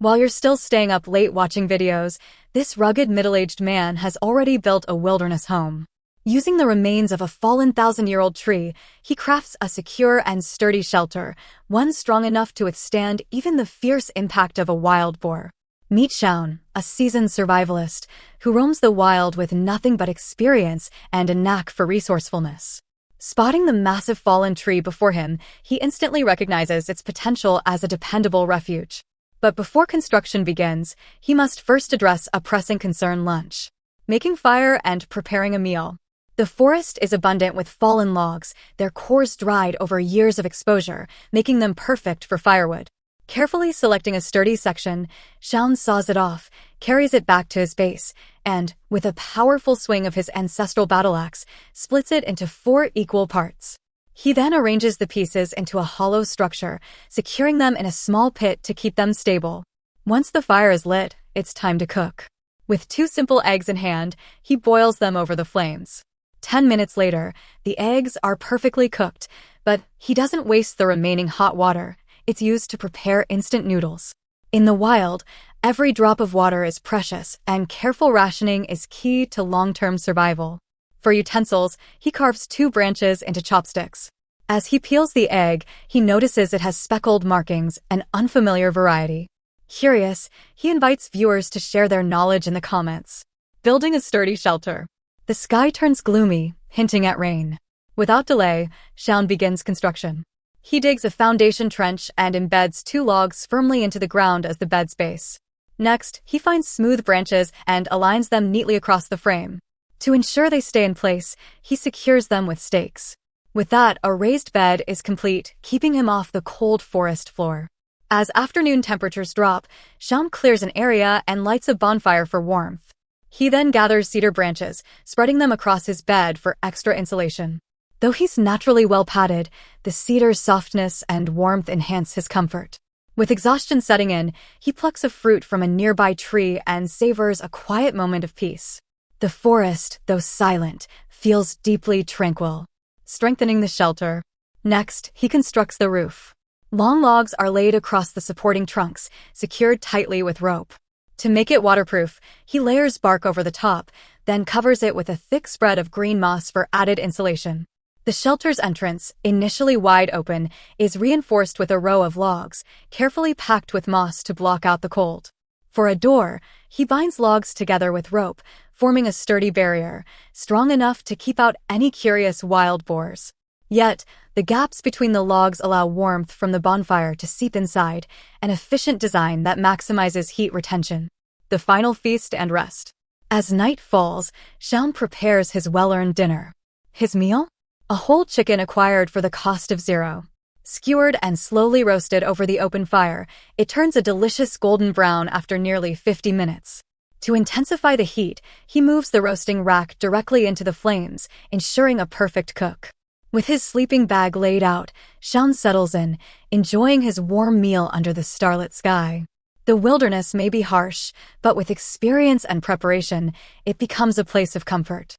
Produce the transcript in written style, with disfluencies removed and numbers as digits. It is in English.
While you're still staying up late watching videos, this rugged middle-aged man has already built a wilderness home. Using the remains of a fallen thousand-year-old tree, he crafts a secure and sturdy shelter, one strong enough to withstand even the fierce impact of a wild boar. Meet Sion, a seasoned survivalist, who roams the wild with nothing but experience and a knack for resourcefulness. Spotting the massive fallen tree before him, he instantly recognizes its potential as a dependable refuge. But before construction begins, he must first address a pressing concern: lunch. Making fire and preparing a meal. The forest is abundant with fallen logs, their cores dried over years of exposure, making them perfect for firewood. Carefully selecting a sturdy section, Sion saws it off, carries it back to his base, and, with a powerful swing of his ancestral battle axe, splits it into 4 equal parts. He then arranges the pieces into a hollow structure, securing them in a small pit to keep them stable. Once the fire is lit, it's time to cook. With 2 simple eggs in hand, he boils them over the flames. 10 minutes later, the eggs are perfectly cooked, but he doesn't waste the remaining hot water. It's used to prepare instant noodles. In the wild, every drop of water is precious, and careful rationing is key to long-term survival. For utensils, he carves 2 branches into chopsticks. As he peels the egg, he notices it has speckled markings, an unfamiliar variety. Curious, he invites viewers to share their knowledge in the comments. Building a sturdy shelter. The sky turns gloomy, hinting at rain. Without delay, Sion begins construction. He digs a foundation trench and embeds 2 logs firmly into the ground as the bed's base. Next, he finds smooth branches and aligns them neatly across the frame. To ensure they stay in place, he secures them with stakes. With that, a raised bed is complete, keeping him off the cold forest floor. As afternoon temperatures drop, Sion clears an area and lights a bonfire for warmth. He then gathers cedar branches, spreading them across his bed for extra insulation. Though he's naturally well padded, the cedar's softness and warmth enhance his comfort. With exhaustion setting in, he plucks a fruit from a nearby tree and savors a quiet moment of peace. The forest, though silent, feels deeply tranquil. Strengthening the shelter. Next, he constructs the roof. Long logs are laid across the supporting trunks, secured tightly with rope. To make it waterproof, he layers bark over the top, then covers it with a thick spread of green moss for added insulation. The shelter's entrance, initially wide open, is reinforced with a row of logs, carefully packed with moss to block out the cold. For a door, he binds logs together with rope, forming a sturdy barrier, strong enough to keep out any curious wild boars. Yet, the gaps between the logs allow warmth from the bonfire to seep inside, an efficient design that maximizes heat retention. The final feast and rest. As night falls, Sion prepares his well-earned dinner. His meal? A whole chicken acquired for the cost of 0. Skewered and slowly roasted over the open fire, it turns a delicious golden brown after nearly 50 minutes. To intensify the heat, he moves the roasting rack directly into the flames, ensuring a perfect cook. With his sleeping bag laid out, Sion settles in, enjoying his warm meal under the starlit sky. The wilderness may be harsh, but with experience and preparation, it becomes a place of comfort.